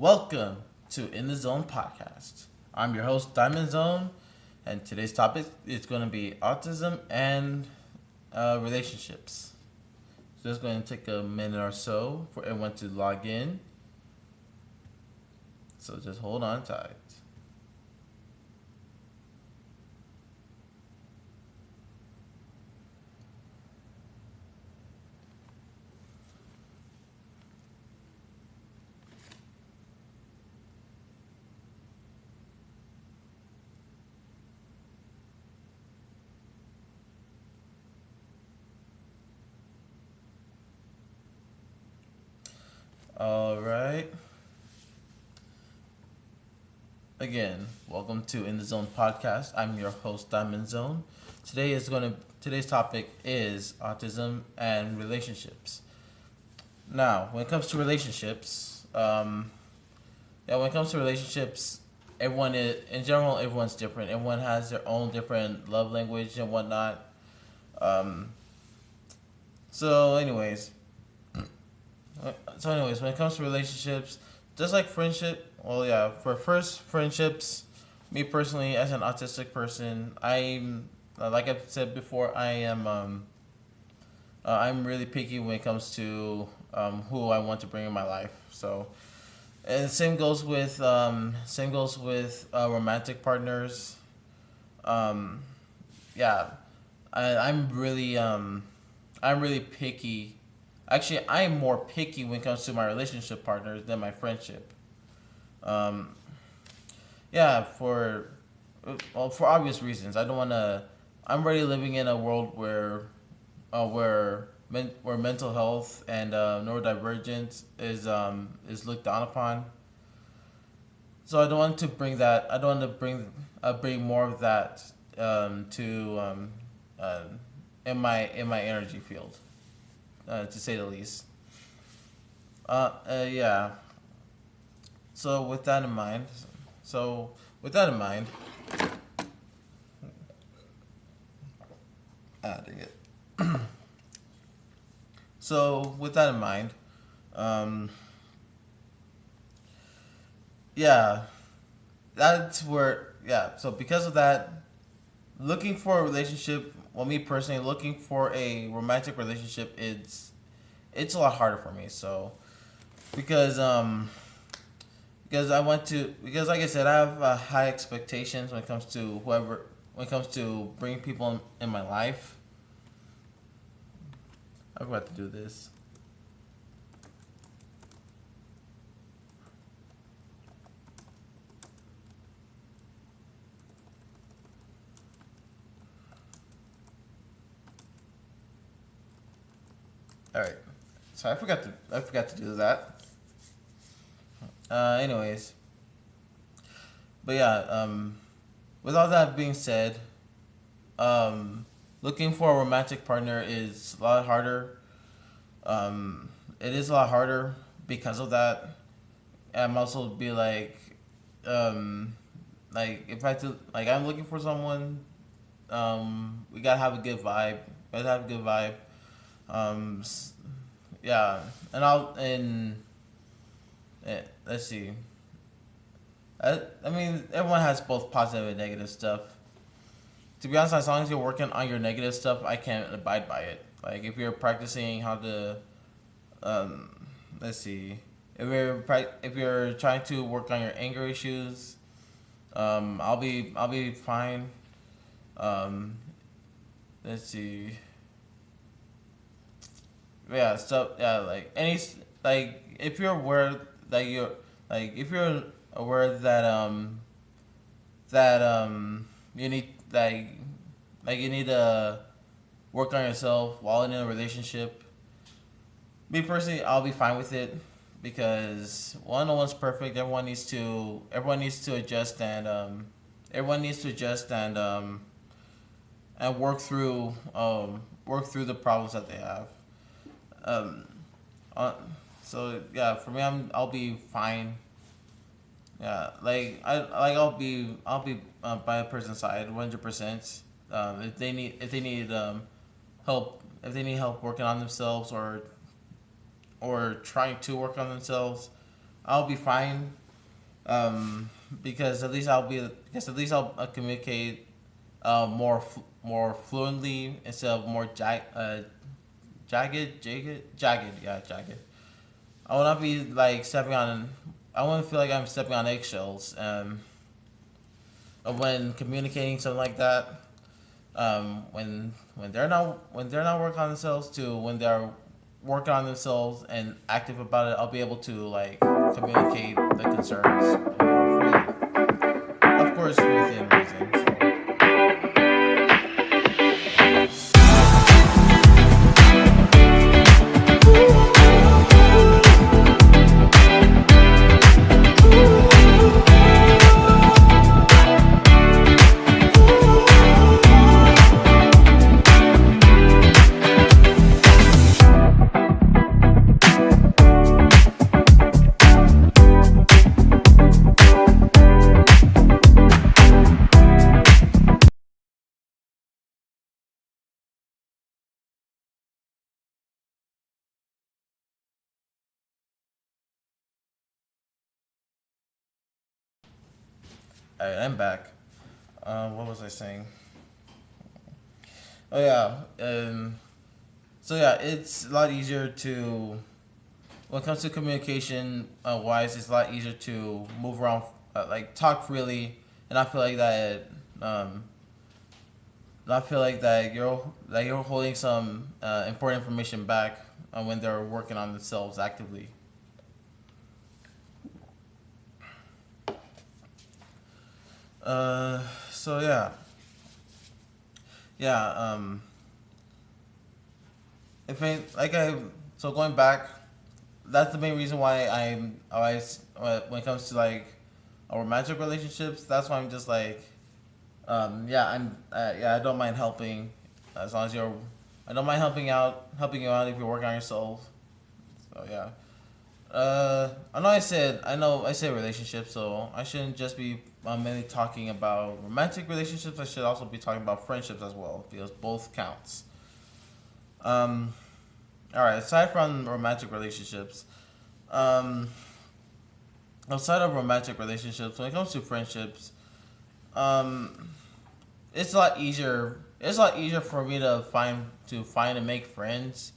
Welcome to In the Zone podcast. I'm your host, Diamond Zone, and today's topic is going to be autism and relationships. So it's going to take a minute or so for everyone to log in. So just hold on tight. All right. Again, welcome to In the Zone podcast. I'm your host, Diamond Zone. Today's topic is autism and relationships. Now, when it comes to relationships, everyone is in general. Everyone's different. Everyone has their own different love language and whatnot. Um, so, anyways, when it comes to relationships, just like friendship, for first friendships, me personally, as an autistic person, I'm like I've said before, I'm really picky when it comes to who I want to bring in my life. So, and same goes with romantic partners. Um, yeah, I'm really picky. Actually, I am more picky when it comes to my relationship partners than my friendship. Um, yeah, for obvious reasons. I don't want to. I'm already living in a world where mental health and neurodivergence is looked down upon. So I don't want to bring that. I don't want to bring more of that to uh, in my energy field, to say the least. Yeah. So with that in mind, so with that in mind, dang it. So with that in mind, um, yeah, that's where yeah. So because of that, looking for a relationship, well, me personally, looking for a romantic relationship, it's a lot harder for me. So because because like I said, I have high expectations when it comes to when it comes to bringing people in my life. I forgot to do this. All right. So I forgot to do that. Anyways, but yeah. With all that being said, um, looking for a romantic partner is a lot harder. It is a lot harder because of that. I'm also be um, if I to like I'm looking for someone, we gotta have a good vibe. Gotta have a good vibe. Um, yeah, let's see. I mean, everyone has both positive and negative stuff. To be honest, as long as you're working on your negative stuff, I can't abide by it. Like if you're practicing how to, um, let's see, if you're trying to work on your anger issues, I'll be fine. Um, let's see, yeah, stuff. Yeah, like if you're aware that you're if you're aware that you need you need to work on yourself while in a relationship. Me personally, I'll be fine with it because one, no one's perfect. Everyone needs to adjust everyone needs to adjust and work through the problems that they have. Um, uh, so yeah, for me, I'll be fine. Yeah, I'll be by a person's side 100%. If they need help if they need help working on themselves or trying to work on themselves, I'll be fine. Um, because at least I'll communicate more fluently instead of more jagged. Yeah, jagged. I will not be like stepping on. I won't feel like I'm stepping on eggshells. When communicating something like that. When they're not working on themselves to when they're working on themselves and active about it, I'll be able to like communicate the concerns more freely. Of course, within reason. So. Alright, I'm back. What was I saying? Oh yeah. So yeah, it's a lot easier to when it comes to communication wise, it's a lot easier to move around, like talk freely, and I feel like that. I feel like that you're holding some important information back when they're working on themselves actively. Uh, so yeah, yeah. If I like I so going back, that's the main reason why I'm always when it comes to like romantic relationships. That's why I'm just like yeah, I don't mind helping as long as you're. I don't mind helping you out if you're working on yourself. So yeah. I know I said relationships, so I shouldn't just be mainly talking about romantic relationships. I should also be talking about friendships as well because both counts. Um, all right. Aside from romantic relationships, um, outside of romantic relationships, when it comes to friendships, um, it's a lot easier. It's a lot easier for me to find and make friends,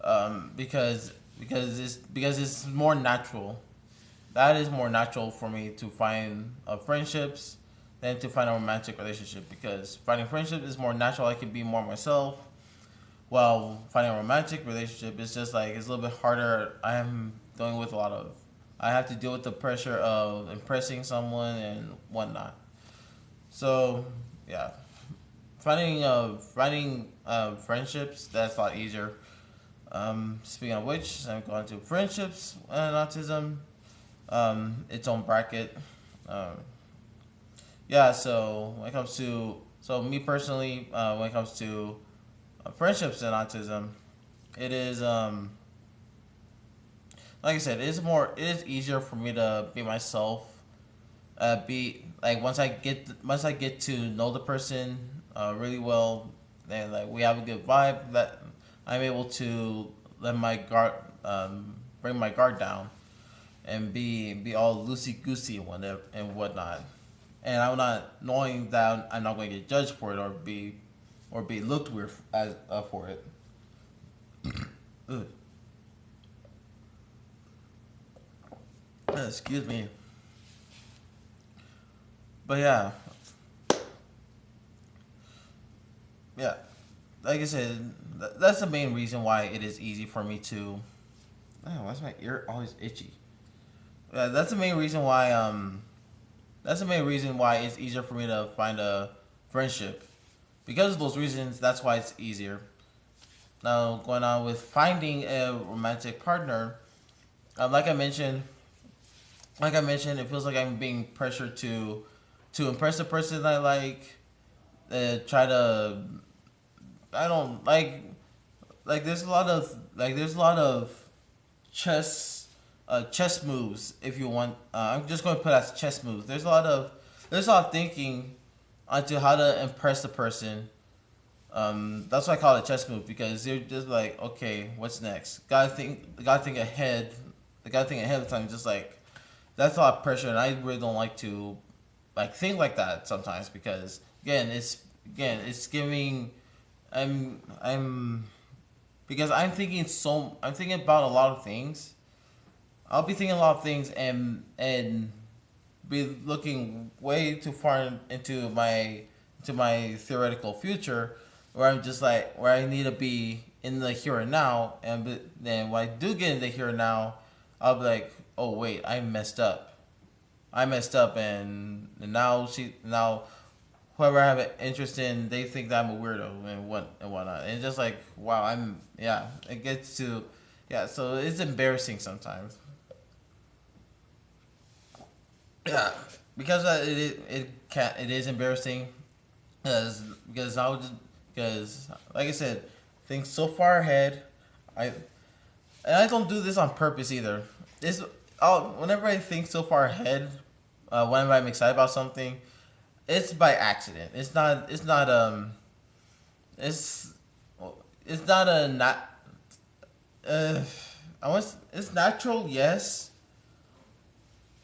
because it's more natural. That is more natural for me to find friendships than to find a romantic relationship because finding friendship is more natural. I can be more myself. While finding a romantic relationship is just like it's a little bit harder. I am dealing with a lot of. I have to deal with the pressure of impressing someone and whatnot. So yeah, finding friendships that's a lot easier. Speaking of which, I'm going to friendships and autism. Its own bracket. Um, yeah. So when it comes to me personally, when it comes to friendships and autism, it is like I said, it is easier for me to be myself. Be like once I get to know the person really well, then like we have a good vibe. That I'm able to let my guard bring my guard down and be all loosey goosey and whatnot. And I'm not knowing that I'm not going to get judged for it or be looked weird as for it. Ugh. Excuse me. But yeah, yeah. Like I said, that's the main reason why it is easy for me to. Oh, why's my ear always itchy? Yeah, that's the main reason why. That's the main reason why it's easier for me to find a friendship. Because of those reasons, that's why it's easier. Now, going on with finding a romantic partner, uh, like I mentioned, it feels like I'm being pressured to impress the person I like. Try to, I don't like. There's a lot of chess moves. If you want, I'm just going to put as chess moves. There's a lot of thinking onto how to impress the person. That's why I call it chess move because you're just like, okay, what's next? Gotta think ahead. The gotta think ahead of time. Just like that's a lot of pressure, and I really don't like to like think like that sometimes because again it's giving I'm because I'm thinking about a lot of things. I'll be thinking a lot of things and be looking way too far into my theoretical future where I'm just like where I need to be in the here and now, and then when I do get in the here and now, I'll be like, oh wait, I messed up, and now whoever I have an interest in, they think that I'm a weirdo and whatnot. And it's just like wow, it gets to so it's embarrassing sometimes. Yeah, because it is embarrassing because I would just because like I said, think so far ahead. I and I don't do this on purpose either. This whenever I think so far ahead, whenever I'm excited about something, it's by accident. It's it's not a not uh it's natural, yes.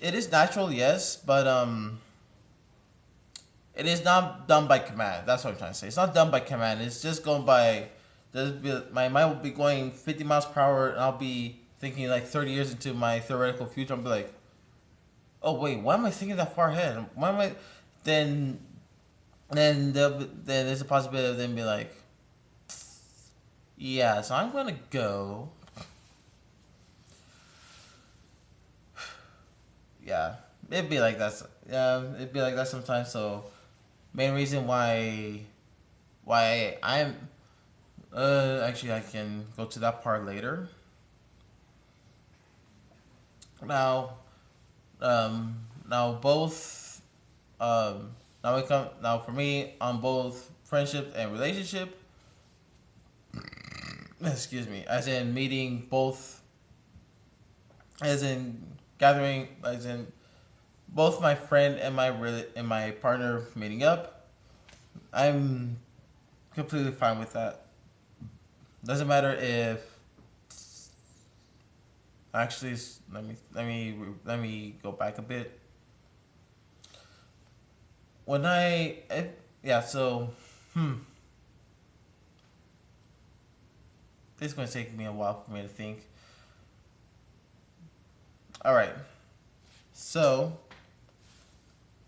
It is natural, yes, but it is not done by command. That's what I'm trying to say. It's not done by command. It's just going by. My mind will be going 50 miles per hour, and I'll be thinking like 30 years into my theoretical future. I'll be like, oh wait, why am I thinking that far ahead? Why am I? Then then there's a possibility of them be like, yeah, so I'm gonna go. Yeah, it'd be like that. Yeah, it'd be like that sometimes. So main reason why I'm actually I can go to that part later. Now now both now we come now for me on both friendship and relationship. Excuse me, as in meeting both, as in gathering, as in both my friend and my partner meeting up. I'm completely fine with that. Doesn't matter if actually let me go back a bit. When yeah, so hmm it's going to take me a while for me to think. All right. So,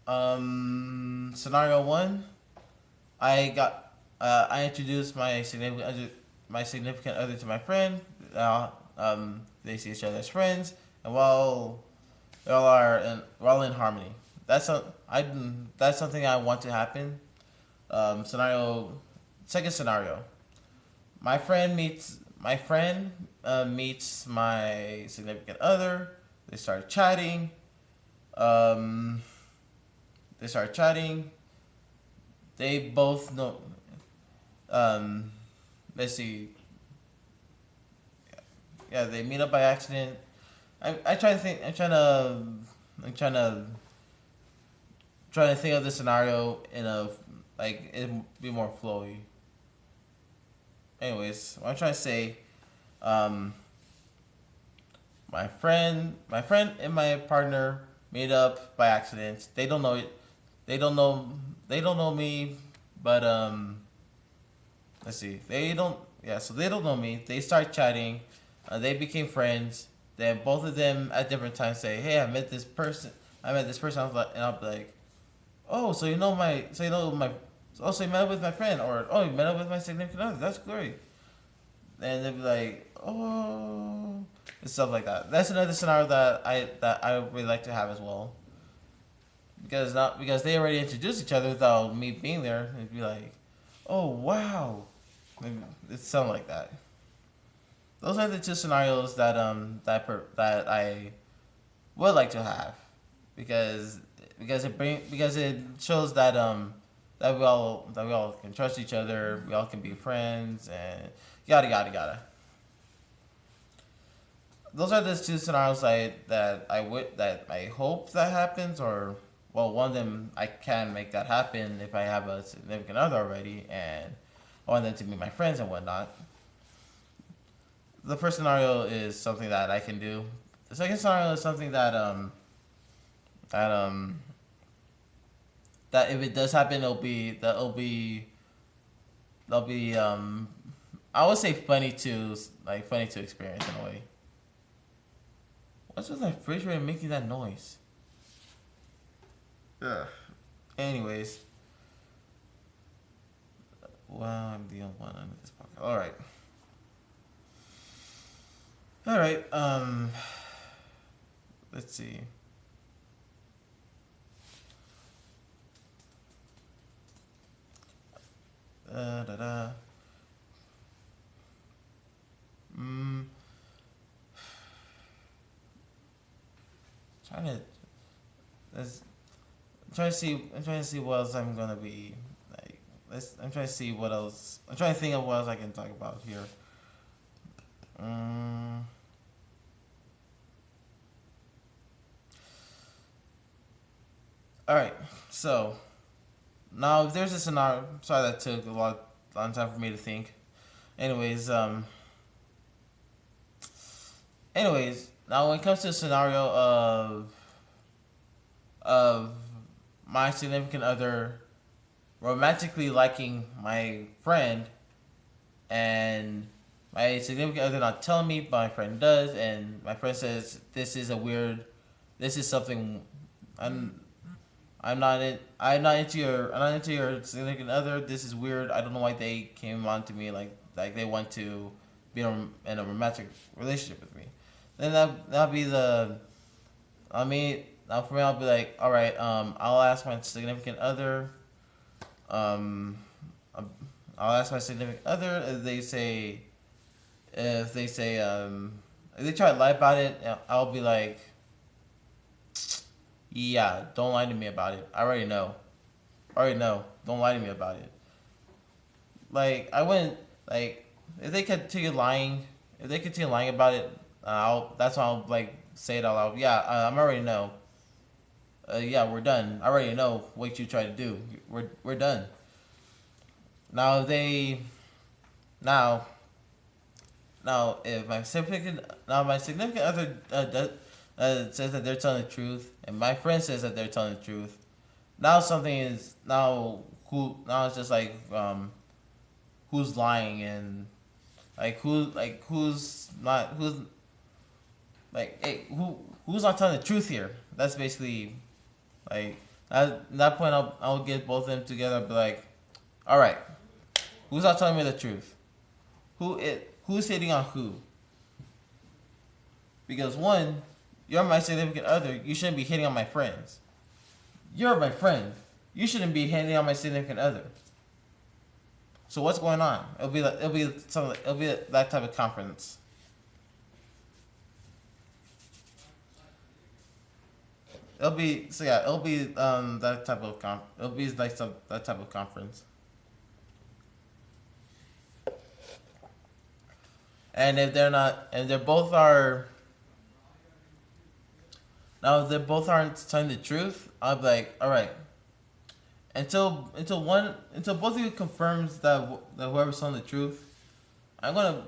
scenario 1, I introduced my significant other to my friend. They see each other as friends, and we're all in harmony. That's something I want to happen. Second scenario. My friend meets my significant other. They start chatting. Um, they start chatting. They both know. Um, let's see. Yeah, they meet up by accident. I try to think. I'm trying to think of the scenario in a like it be more flowy. Anyways, what I'm trying to say, um, my friend and my partner meet up by accident. They don't know it. They don't know. They don't know me, but let's see. They don't. Yeah, so they don't know me. They start chatting. They became friends. Then both of them at different times say, "Hey, I met this person. I met this person." I was like, and I'll be like, "Oh, so you met up with my friend, or oh, you met up with my significant other. That's great." And they'd be like, "Oh," and stuff like that. That's another scenario that I would really like to have as well. Because they already introduced each other without me being there. It'd be like, "Oh wow," it's something like that. Those are the two scenarios that I would like to have, because because it shows that we all can trust each other, we all can be friends, and yada yada yada. Those are the two scenarios that I hope that happens, or well, one of them I can make that happen if I have a significant other already, and I want them to be my friends and whatnot. The first scenario is something that I can do. The second scenario is something that that that if it does happen, it'll be I would say funny to funny to experience in a way. What's with my refrigerator making that noise? Ugh. Anyways, well, I'm the only one on this podcast. All right. Let's see. Da da. Mm, trying to. Let's, I'm trying to see. I'm trying to see what else I'm gonna be like. I'm trying to see what else. I'm trying to think of what else I can talk about here. Um. All right. So now, if there's a scenario, sorry that took a long time for me to think. Anyways, now when it comes to a scenario of my significant other romantically liking my friend, and my significant other not telling me, but my friend does, and my friend says this is something I'm I'm not into your significant other. This is weird. I don't know why they came on to me like they want to be in a romantic relationship with me. Then that'll be the I mean now for me I'll be like, all right, I'll ask my significant other, um, I'll ask my significant other if they say if they try to lie about it, I'll be like, yeah, don't lie to me about it. I already know. I already know. Don't lie to me about it. Like I wouldn't like if they continue lying. If they continue lying about it, I'll that's why I'll like say it out loud. Yeah, I'm already know. Yeah, we're done. I already know what you tried to do. We're done. Now they now now if my significant other says that they're telling the truth, and my friend says that they're telling the truth. Now something is now it's just like who's lying, and who's not who's not telling the truth here. That's basically like at that point I'll get both of them together and be like, all right, who's not telling me the truth? Who's hitting on who? Because one, you're my significant other. You shouldn't be hitting on my friends. You're my friend. You shouldn't be hitting on my significant other. So what's going on? It'll be that type of conference. It'll be that type of it'll be like that type of conference. And if they're not, and they both are now, if they both aren't telling the truth, I'll be like, all right, until both of you confirms that whoever's telling the truth, I'm gonna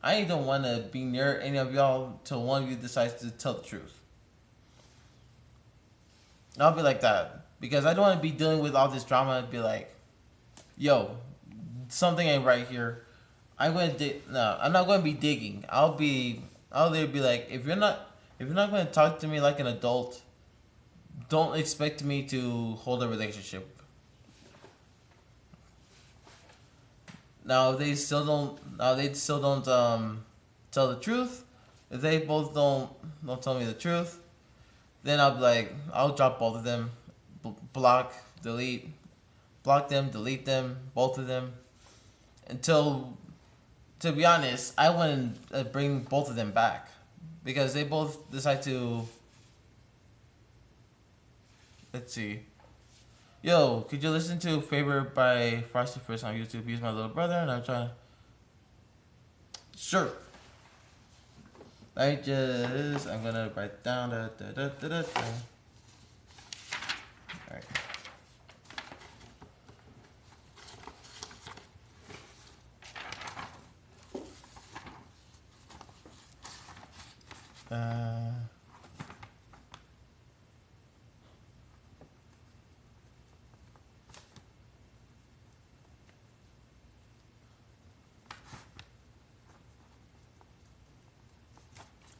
I don't want to be near any of y'all till one of you decides to tell the truth. I'll be like that because I don't want to be dealing with all this drama and be like, yo, something ain't right here. No, I'm not going to be digging. I'll there be like, if you're not going to talk to me like an adult, don't expect me to hold a relationship. Now if they still don't tell the truth. If they both don't tell me the truth, then I'll be like, I'll drop both of them, block, delete, block them, delete them, both of them, until, to be honest, I wouldn't bring both of them back, because they both decide to. Let's see. Yo, could you listen to Favor by Frosty First on YouTube? He's my little brother, and I'm trying. Sure. I'm gonna write down Alright.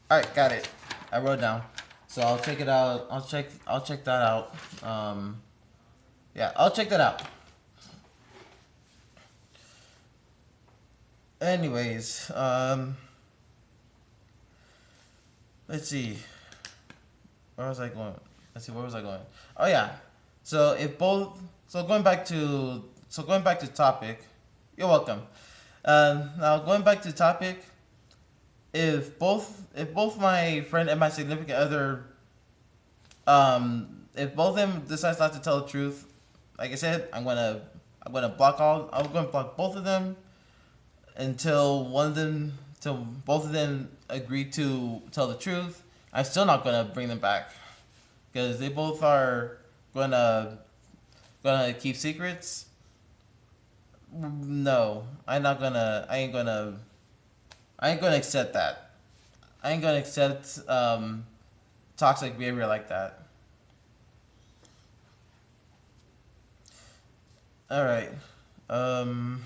All right, got it. I wrote it down. So I'll check it out. I'll check that out. Yeah, I'll check that out. Anyways, let's see. Where was I going? Let's see. Where was I going? Oh yeah. So if both. So going back to topic. You're welcome. Now going back to topic. If both my friend and my significant other, if both of them decides not to tell the truth, like I said, I'm gonna block both of them until both of them agree to tell the truth. I'm still not gonna bring them back because they both are gonna keep secrets. No, I'm not gonna. I ain't gonna. I ain't gonna accept that. I ain't gonna accept toxic behavior like that. All right. Um,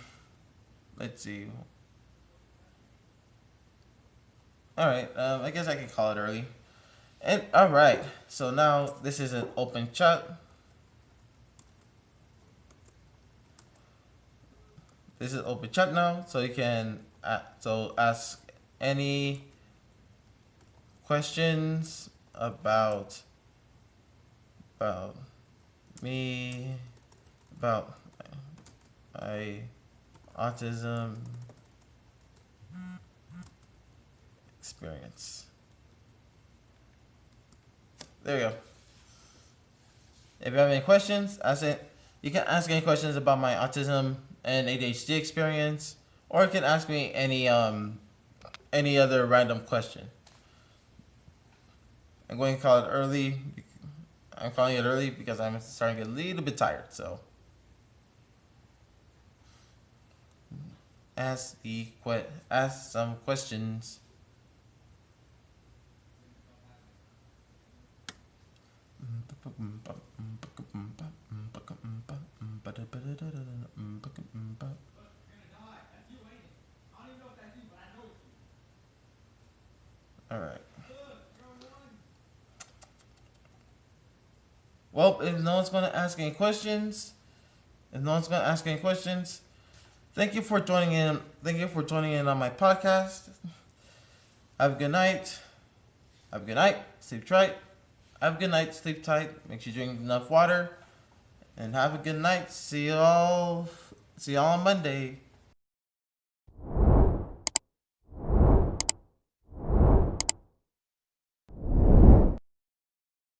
let's see. All right. I guess I can call it early. And all right. So now this is an open chat. This is open chat now, so you can ask any questions about me, about my autism experience. There you go. If you have any questions, ask it. You can ask any questions about my autism and ADHD experience, or you can ask me any other random question. I'm going to call it early. I'm calling it early because I'm starting to get a little bit tired. So ask some questions. All right. Well, if no one's going to ask any questions, thank you for joining in. Thank you for joining in on my podcast. Have a good night. Have a good night. Sleep tight. Have a good night. Sleep tight. Make sure you drink enough water. And have a good night. See y'all. See y'all on Monday.